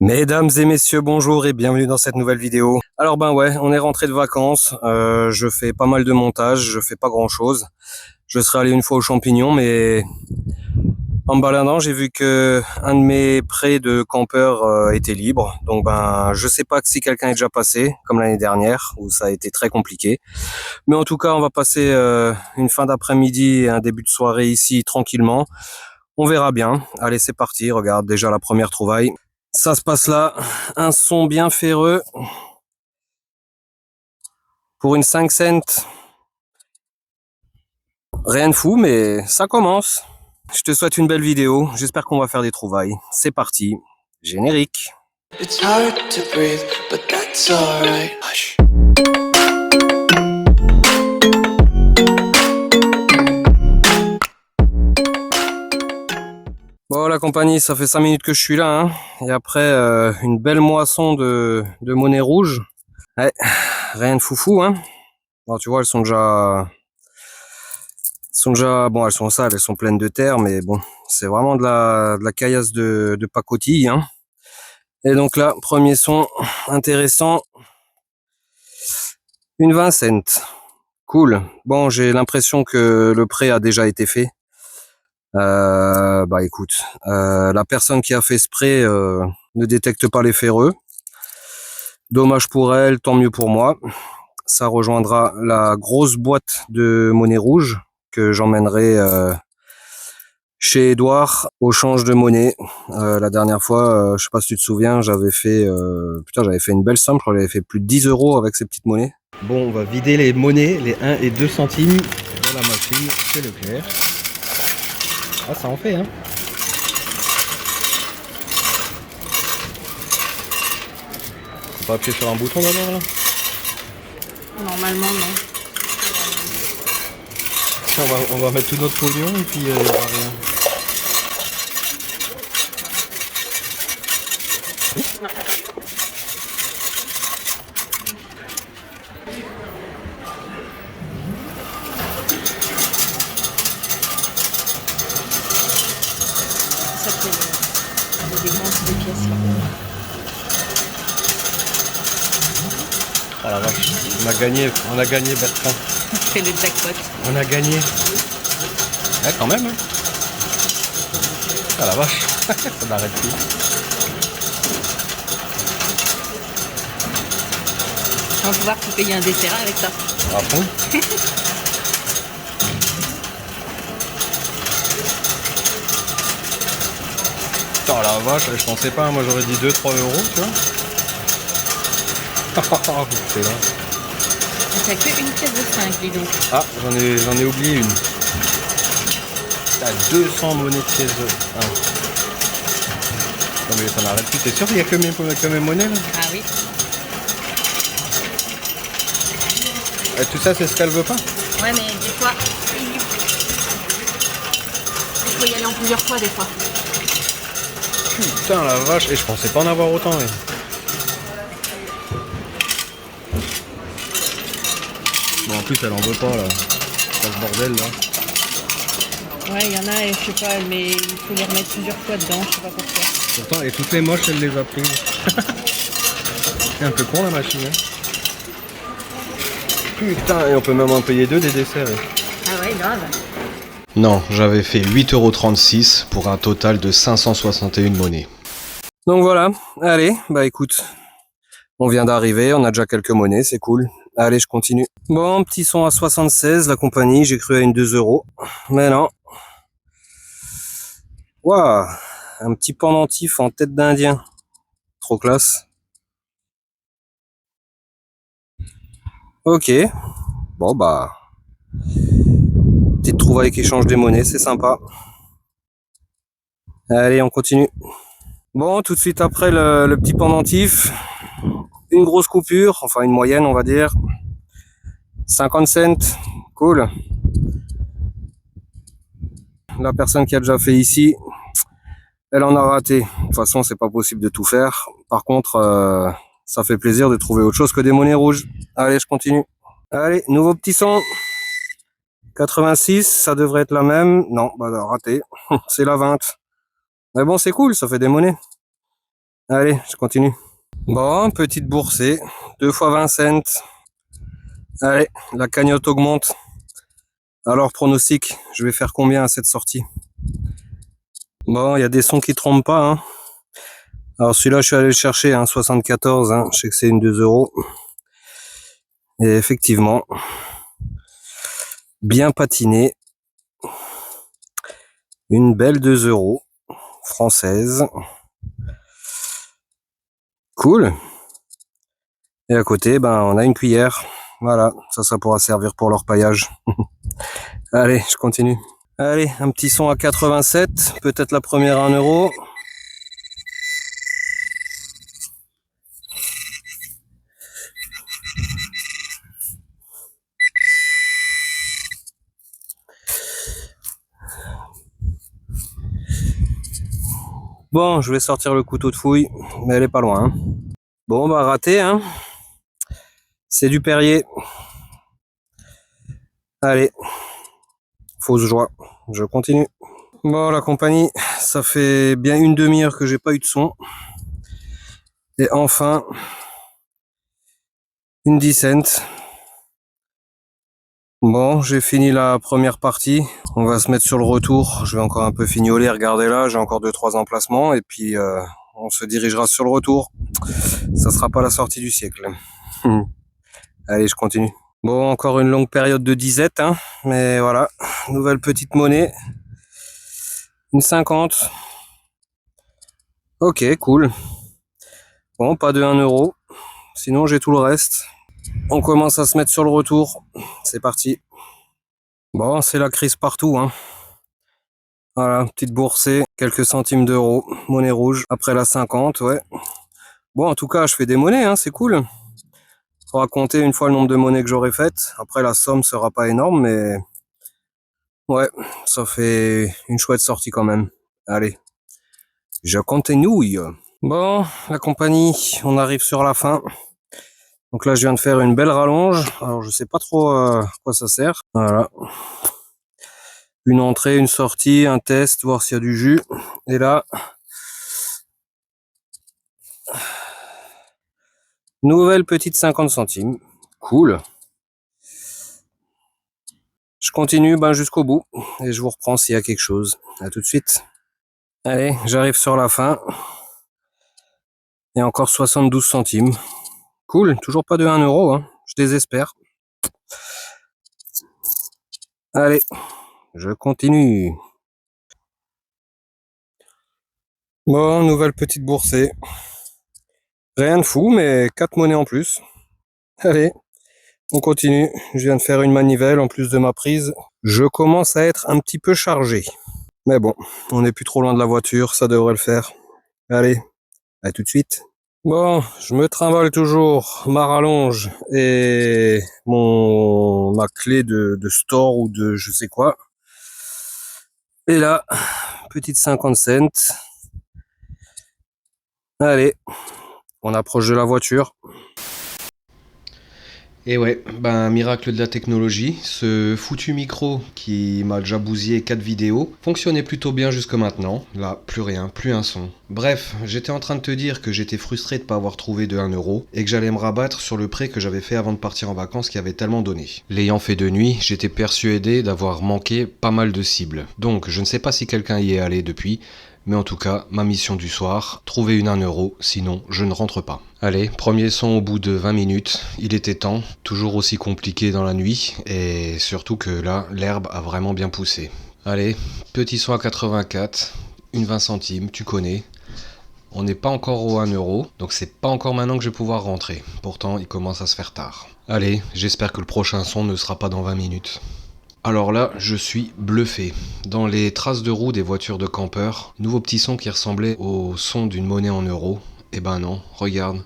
Mesdames et messieurs, bonjour et bienvenue dans cette nouvelle vidéo. Alors ben ouais, on est rentré de vacances, je fais pas mal de montage, je fais pas grand chose. Je serais allé une fois aux champignons, mais en me baladant, j'ai vu que un de mes prés de campeurs était libre. Donc ben, je sais pas si quelqu'un est déjà passé, comme l'année dernière, où ça a été très compliqué. Mais en tout cas, on va passer une fin d'après-midi et un début de soirée ici tranquillement. On verra bien. Allez, c'est parti, regarde déjà la première trouvaille. Ça se passe là, un son bien ferreux pour une 5 cents. Rien de fou, mais ça commence. Je te souhaite une belle vidéo, j'espère qu'on va faire des trouvailles. C'est parti, générique. It's hard to breathe, but that's alright. Hush. Bon la compagnie, ça fait 5 minutes que je suis là, hein. Et après une belle moisson de monnaie rouge. Ouais, rien de foufou, hein. Bon, tu vois, elles sont déjà, bon, elles sont sales, elles sont pleines de terre, mais bon, c'est vraiment de la caillasse de pacotille, hein. Et donc là, premier son intéressant, une 20 cents. Cool. Bon, j'ai l'impression que le prêt a déjà été fait. Bah écoute, la personne qui a fait ce prêt ne détecte pas les ferreux. Dommage pour elle, tant mieux pour moi. Ça rejoindra la grosse boîte de monnaie rouge que j'emmènerai chez Edouard au change de monnaie. La dernière fois, je sais pas si tu te souviens, j'avais fait une belle somme, je crois que j'avais fait plus de 10 € avec ces petites monnaies. Bon, on va vider les monnaies, les 1 et 2 centimes dans la machine chez Leclerc. Ah, ça en fait, hein. Faut pas appuyer sur un bouton d'abord là? Normalement, non. On va mettre tout notre pognon et puis il y aura rien. Ça fait le décompte des pièces là. Ah la vache, on a gagné Bertrand. C'est le jackpot. On a gagné. Ouais, quand même, hein. Ah la vache, ça n'arrête plus. On va pouvoir te payer un dessert avec ça. À fond. Putain la vache, je pensais pas, moi j'aurais dit 2-3 €, tu vois. Oh putain là. T'as que une pièce de 5, dis donc. Ah, j'en ai oublié une. T'as 200 monnaies de pièces de... Ah. Non mais ça n'arrête plus, t'es sûr qu'il y a que mes monnaies là? Ah oui. Et tout ça c'est ce qu'elle veut pas? Ouais, mais des fois, il faut y aller en plusieurs fois des fois. Putain la vache, et je pensais pas en avoir autant. Mais... Bon en plus elle en veut pas là. Pas ce bordel là. Ouais, il y en a, et je sais pas, mais il faut les remettre plusieurs fois dedans, je sais pas pourquoi. Pourtant, et toutes les moches, elle les a prises. C'est un peu con la machine, hein. Putain, et on peut même en payer 2 des desserts. Ah ouais, grave. Non, j'avais fait 8,36 € pour un total de 561 monnaies. Donc voilà, allez, bah écoute, on vient d'arriver, on a déjà quelques monnaies, c'est cool. Allez, je continue. Bon, petit son à 76, la compagnie, j'ai cru à une 2 €. Mais non. Waouh, un petit pendentif en tête d'Indien. Trop classe. Ok. Bon bah. Petite trouvaille qui change des monnaies, c'est sympa. Allez, on continue. Bon, tout de suite après le petit pendentif, une grosse coupure, enfin une moyenne on va dire. 50 cents, cool. La personne qui a déjà fait ici, elle en a raté. De toute façon, c'est pas possible de tout faire. Par contre, ça fait plaisir de trouver autre chose que des monnaies rouges. Allez, je continue. Allez, nouveau petit son. 86, ça devrait être la même. Non, bah raté. C'est la 20. Mais bon, c'est cool, ça fait des monnaies. Allez, je continue. Bon, petite boursée, 2 fois 20 cents. Allez, la cagnotte augmente. Alors, pronostic, je vais faire combien à cette sortie? Bon, il y a des sons qui trompent pas, hein. Alors celui-là, je suis allé le chercher, hein, 74, hein. Je sais que c'est une 2 euros. Et effectivement, bien patiné. Une belle 2 euros française. Cool. Et à côté, ben, on a une cuillère. Voilà, ça pourra servir pour leur paillage. Allez, je continue. Allez, un petit son à 87, peut-être la première à 1 euro. Bon, je vais sortir le couteau de fouille, mais elle est pas loin, hein. Bon, bah raté, hein. C'est du Perrier. Allez, fausse joie. Je continue. Bon, la compagnie, ça fait bien une demi-heure que j'ai pas eu de son. Et enfin, une 10 cents. Bon, j'ai fini la première partie. On va se mettre sur le retour. Je vais encore un peu fignoler. Regardez là, j'ai encore 2-3 emplacements. Et puis, on se dirigera sur le retour. Ça sera pas la sortie du siècle. Allez, je continue. Bon, encore une longue période de disette, hein. Mais voilà, nouvelle petite monnaie. Une 50. Ok, cool. Bon, pas de 1 euro. Sinon, j'ai tout le reste. On commence à se mettre sur le retour. C'est parti. Bon, c'est la crise partout, hein. Voilà, petite boursée, quelques centimes d'euros, monnaie rouge, après la 50, ouais. Bon, en tout cas, je fais des monnaies, hein, c'est cool. Faudra compter une fois le nombre de monnaies que j'aurai faites. Après, la somme sera pas énorme, mais ouais, ça fait une chouette sortie quand même. Allez, je continue. Bon, la compagnie, on arrive sur la fin. Donc là, je viens de faire une belle rallonge. Alors, je sais pas trop à quoi ça sert. Voilà. Une entrée, une sortie, un test, voir s'il y a du jus. Et là, nouvelle petite 50 centimes. Cool. Je continue jusqu'au bout et je vous reprends s'il y a quelque chose. À tout de suite. Allez, j'arrive sur la fin. Et encore 72 centimes. Cool, toujours pas de 1 euro, hein. Je désespère. Allez, je continue. Bon, nouvelle petite boursée. Rien de fou, mais 4 monnaies en plus. Allez, on continue. Je viens de faire une manivelle en plus de ma prise. Je commence à être un petit peu chargé. Mais bon, on n'est plus trop loin de la voiture, ça devrait le faire. Allez, à tout de suite. Bon, je me trimballe toujours ma rallonge et ma clé de store ou de je sais quoi. Et là, petite 50 cents. Allez, on approche de la voiture. Et ouais, miracle de la technologie, ce foutu micro qui m'a déjà bousillé 4 vidéos fonctionnait plutôt bien jusque maintenant. Là, plus rien, plus un son. Bref, j'étais en train de te dire que j'étais frustré de pas avoir trouvé de 1 euro et que j'allais me rabattre sur le prêt que j'avais fait avant de partir en vacances qui avait tellement donné. L'ayant fait de nuit, j'étais persuadé d'avoir manqué pas mal de cibles. Donc, je ne sais pas si quelqu'un y est allé depuis, mais en tout cas, ma mission du soir, trouver une 1 euro, sinon je ne rentre pas. Allez, premier son au bout de 20 minutes, il était temps, toujours aussi compliqué dans la nuit, et surtout que là, l'herbe a vraiment bien poussé. Allez, petit son à 84, une 20 centimes, tu connais. On n'est pas encore au 1 euro, donc c'est pas encore maintenant que je vais pouvoir rentrer. Pourtant, il commence à se faire tard. Allez, j'espère que le prochain son ne sera pas dans 20 minutes. Alors là, je suis bluffé. Dans les traces de roue des voitures de campeurs, nouveau petit son qui ressemblait au son d'une monnaie en euros. Eh ben non, regarde.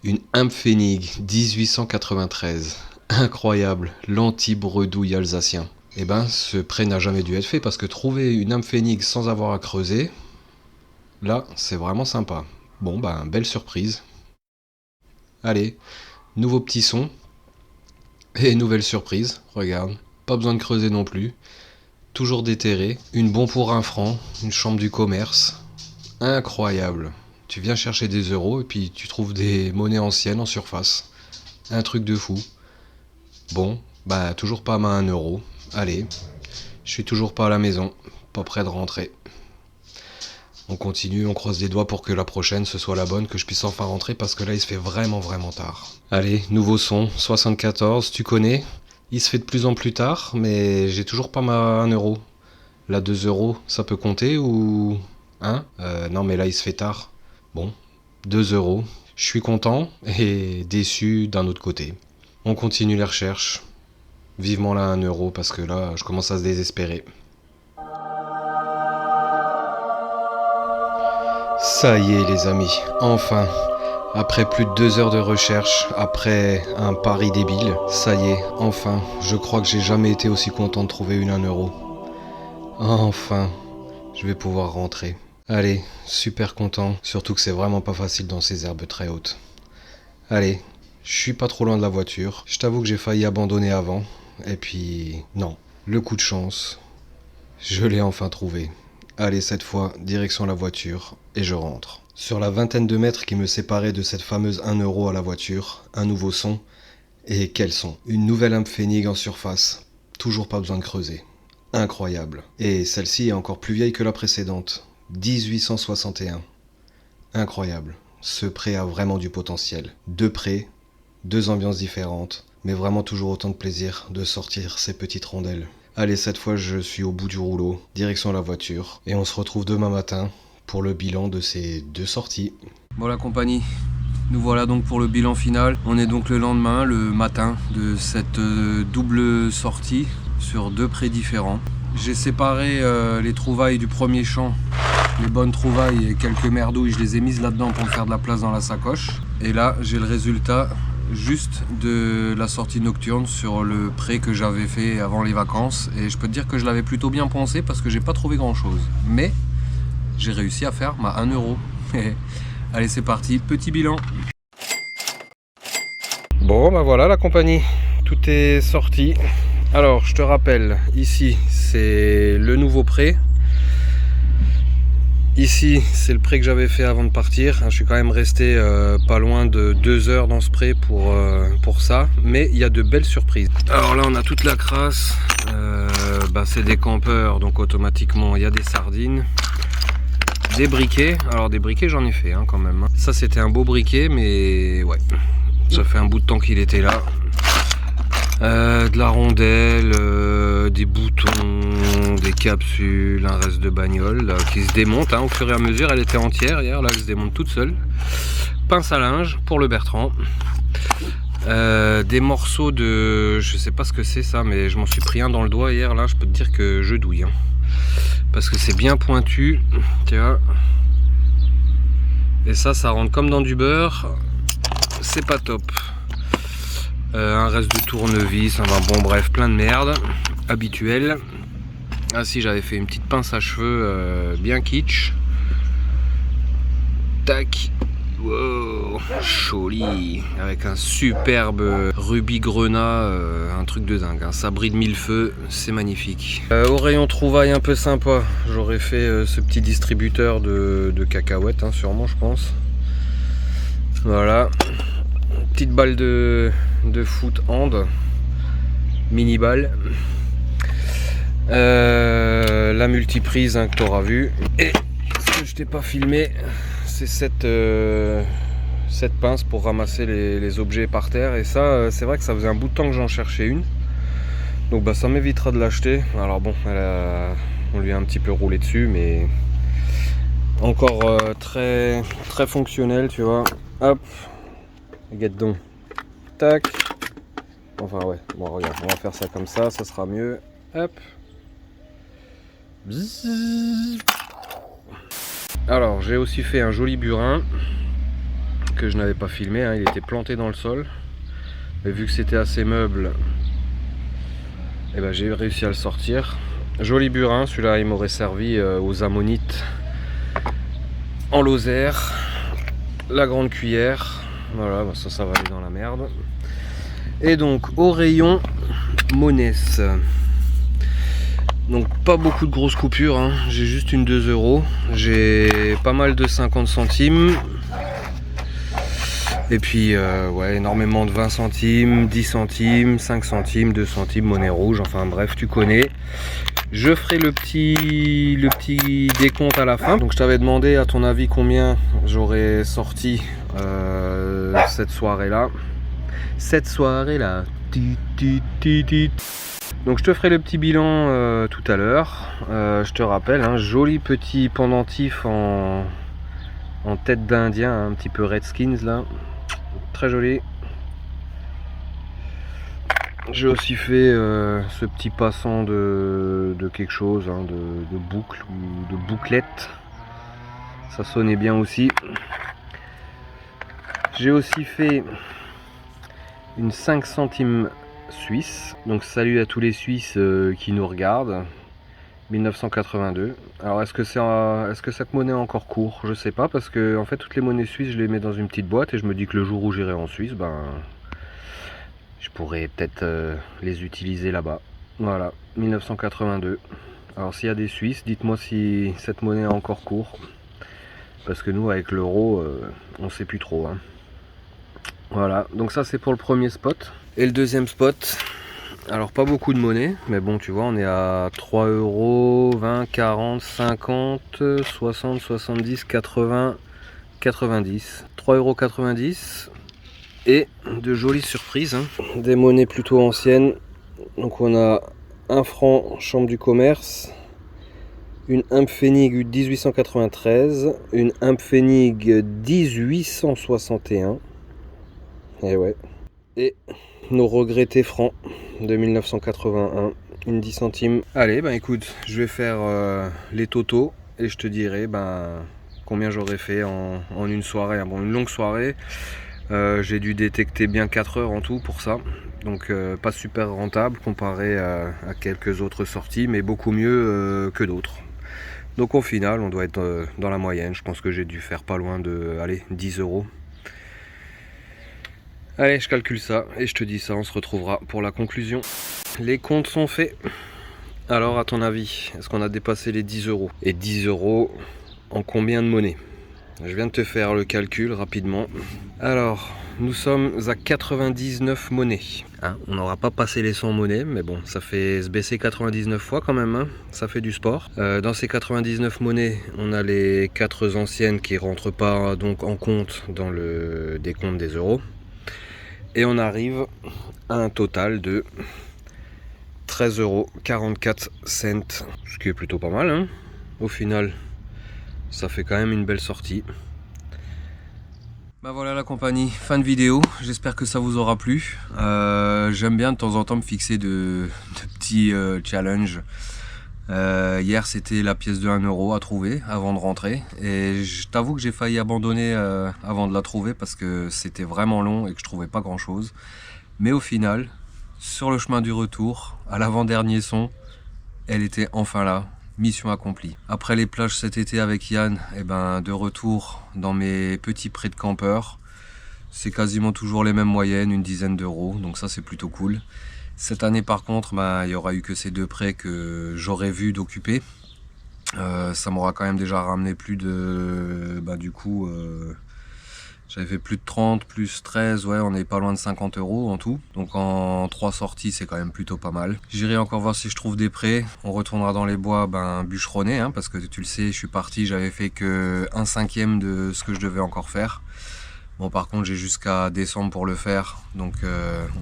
Une Impfennig 1893. Incroyable, l'anti-bredouille alsacien. Eh ben, ce prêt n'a jamais dû être fait parce que trouver une Impfennig sans avoir à creuser, là, c'est vraiment sympa. Bon, belle surprise. Allez, nouveau petit son. Et nouvelle surprise, regarde. Pas besoin de creuser non plus. Toujours déterré. Une bon pour 1 franc. Une chambre du commerce. Incroyable. Tu viens chercher des euros et puis tu trouves des monnaies anciennes en surface. Un truc de fou. Bon, bah toujours pas à main 1 euro. Allez, je suis toujours pas à la maison, pas près de rentrer. On continue, on croise les doigts pour que la prochaine ce soit la bonne, que je puisse enfin rentrer parce que là il se fait vraiment tard. Allez, nouveau son, 74, tu connais. Il se fait de plus en plus tard, mais j'ai toujours pas ma 1 euro. Là 2 euros, ça peut compter ou... Hein non mais là il se fait tard. Bon, 2 euros. Je suis content et déçu d'un autre côté. On continue les recherches. Vivement là 1 euro parce que là je commence à se désespérer. Ça y est les amis, enfin. Après plus de 2 heures de recherche, après un pari débile, ça y est, enfin. Je crois que j'ai jamais été aussi content de trouver une 1 euro. Enfin, je vais pouvoir rentrer. Allez, super content, surtout que c'est vraiment pas facile dans ces herbes très hautes. Allez, je suis pas trop loin de la voiture. Je t'avoue que j'ai failli abandonner avant. Et puis, non, le coup de chance, je l'ai enfin trouvé. Allez, cette fois, direction la voiture, et je rentre. Sur la vingtaine de mètres qui me séparaient de cette fameuse 1 euro à la voiture, un nouveau son. Et quel son! Une nouvelle Inpfennig en surface. Toujours pas besoin de creuser. Incroyable. Et celle-ci est encore plus vieille que la précédente. 1861. Incroyable. Ce pré a vraiment du potentiel. 2 prés, 2 ambiances différentes, mais vraiment toujours autant de plaisir de sortir ces petites rondelles. Allez, cette fois je suis au bout du rouleau, direction la voiture, et on se retrouve demain matin pour le bilan de ces 2 sorties. Bon la compagnie, nous voilà donc pour le bilan final. On est donc le lendemain, le matin, de cette double sortie sur 2 prés différents. J'ai séparé les trouvailles du premier champ, les bonnes trouvailles et quelques merdouilles, je les ai mises là-dedans pour me faire de la place dans la sacoche. Et là, j'ai le résultat juste de la sortie nocturne sur le pré que j'avais fait avant les vacances. Et je peux te dire que je l'avais plutôt bien pensé parce que j'ai pas trouvé grand-chose. Mais j'ai réussi à faire ma 1 euro. Allez, c'est parti, petit bilan. Bon, bah voilà la compagnie, tout est sorti. Alors, je te rappelle, ici, c'est le nouveau pré. Ici, c'est le pré que j'avais fait avant de partir. Je suis quand même resté pas loin de 2 heures dans ce pré pour ça. Mais il y a de belles surprises. Alors là, on a toute la crasse. C'est des campeurs, donc automatiquement, il y a des sardines. Des briquets. Alors, des briquets, j'en ai fait quand même. Ça, c'était un beau briquet, mais ouais, ça fait un bout de temps qu'il était là. De la rondelle, des boutons, des capsules, un reste de bagnole là, qui se démonte au fur et à mesure. Elle était entière hier, là elle se démonte toute seule. Pince à linge pour le Bertrand. Des morceaux de... je sais pas ce que c'est ça, mais je m'en suis pris un dans le doigt hier, là je peux te dire que je douille. Parce que c'est bien pointu, tu vois. Et ça rentre comme dans du beurre. C'est pas top. Un reste de tournevis, bon bref, plein de merde, habituel. Ah si, j'avais fait une petite pince à cheveux bien kitsch. Tac, wow, joli, avec un superbe rubis grenat, un truc de dingue, un sabri de 1000 feux, c'est magnifique. Au rayon trouvailles un peu sympa, j'aurais fait ce petit distributeur de cacahuètes, sûrement je pense. Voilà. Petite balle de foot hand, mini balle, la multiprise que tu auras vu, et ce que je t'ai pas filmé, c'est cette pince pour ramasser les objets par terre. Et ça, c'est vrai que ça faisait un bout de temps que j'en cherchais une, donc ça m'évitera de l'acheter. Alors bon, on lui a un petit peu roulé dessus, mais encore très fonctionnel, tu vois. Hop, get donc, tac. Enfin ouais, bon regarde, on va faire ça comme ça sera mieux. Hop. Bzzz. Alors j'ai aussi fait un joli burin que je n'avais pas filmé, il était planté dans le sol. Mais vu que c'était assez meuble, j'ai réussi à le sortir. Joli burin, celui-là il m'aurait servi aux ammonites en Lozère. La grande cuillère. Voilà, ça va aller dans la merde. Et donc au rayon Monès. Donc pas beaucoup de grosses coupures, hein. J'ai juste une 2 €. J'ai pas mal de 50 centimes. Et puis ouais, énormément de 20 centimes, 10 centimes, 5 centimes, 2 centimes, monnaie rouge, enfin bref, tu connais. Je ferai le petit décompte à la fin. Donc je t'avais demandé à ton avis combien j'aurais sorti cette soirée-là. Donc je te ferai le petit bilan tout à l'heure. Je te rappelle, un joli petit pendentif en tête d'Indien, hein, un petit peu Redskins là. Très joli. J'ai aussi fait ce petit passant de quelque chose, hein, de boucle ou de bouclette. Ça sonnait bien aussi. J'ai aussi fait une 5 centimes suisse. Donc salut à tous les Suisses qui nous regardent. 1982. Alors est-ce que cette monnaie est encore court? Je sais pas, parce que en fait toutes les monnaies suisses je les mets dans une petite boîte et je me dis que le jour où j'irai en Suisse, ben je pourrais peut-être les utiliser là-bas. Voilà, 1982. Alors s'il y a des Suisses, dites-moi si cette monnaie est encore court, parce que nous avec l'euro on sait plus trop, hein. Voilà, donc ça c'est pour le premier spot. Et le deuxième spot, alors pas beaucoup de monnaie, mais bon tu vois on est à 3 €, 20, 40, 50, 60, 70, 80, 90. 3,90 € et de jolies surprises, hein. Des monnaies plutôt anciennes. Donc on a un franc chambre du commerce, une Impfennig 1893, une Impfennig 1861, et ouais, et nos regrettés francs de 1981, une 10 centimes. Allez, ben écoute, je vais faire les totaux et je te dirai combien j'aurais fait en une soirée. Bon, une longue soirée, j'ai dû détecter bien 4 heures en tout pour ça, donc pas super rentable comparé à quelques autres sorties, mais beaucoup mieux que d'autres. Donc au final on doit être dans la moyenne. Je pense que j'ai dû faire pas loin de 10 €. Allez, je calcule ça et je te dis ça, on se retrouvera pour la conclusion. Les comptes sont faits. Alors à ton avis, est-ce qu'on a dépassé les 10 €? Et 10 € en combien de monnaie? Je viens de te faire le calcul rapidement. Alors, nous sommes à 99 monnaies. Hein, on n'aura pas passé les 100 monnaies, mais bon, ça fait se baisser 99 fois quand même, hein, ça fait du sport. Dans ces 99 monnaies, on a les 4 anciennes qui ne rentrent pas donc en compte dans le décompte des euros. Et on arrive à un total de 13,44 €, ce qui est plutôt pas mal, hein. Au final, ça fait quand même une belle sortie. Bah voilà la compagnie, fin de vidéo, j'espère que ça vous aura plu. J'aime bien de temps en temps me fixer de petits challenges. Hier c'était la pièce de 1 € à trouver avant de rentrer, et je t'avoue que j'ai failli abandonner avant de la trouver parce que c'était vraiment long et que je trouvais pas grand chose. Mais au final, sur le chemin du retour, à l'avant-dernier son, elle était enfin là. Mission accomplie. Après les plages cet été avec Yann, et de retour dans mes petits prés de campeurs. C'est quasiment toujours les mêmes moyennes, une dizaine d'euros, donc ça c'est plutôt cool. Cette année par contre, il n'y aura eu que ces deux prés que j'aurais vu d'occuper. Ça m'aura quand même déjà ramené plus de... du coup, j'avais fait plus de 30, plus 13, ouais, on est pas loin de 50 € en tout. Donc en 3 sorties, c'est quand même plutôt pas mal. J'irai encore voir si je trouve des prés. On retournera dans les bois bûcheronner, hein, parce que tu le sais, je suis parti, j'avais fait que 1/5 de ce que je devais encore faire. Bon, par contre, j'ai jusqu'à décembre pour le faire, donc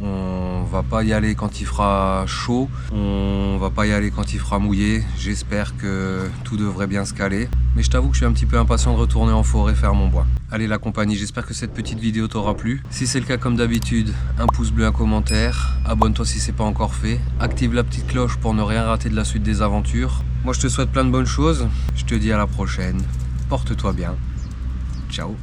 on va pas y aller quand il fera chaud, on va pas y aller quand il fera mouillé. J'espère que tout devrait bien se caler, mais je t'avoue que je suis un petit peu impatient de retourner en forêt faire mon bois. Allez la compagnie, j'espère que cette petite vidéo t'aura plu. Si c'est le cas, comme d'habitude, un pouce bleu, un commentaire, abonne-toi si c'est pas encore fait, active la petite cloche pour ne rien rater de la suite des aventures. Moi je te souhaite plein de bonnes choses, je te dis à la prochaine, porte-toi bien, ciao.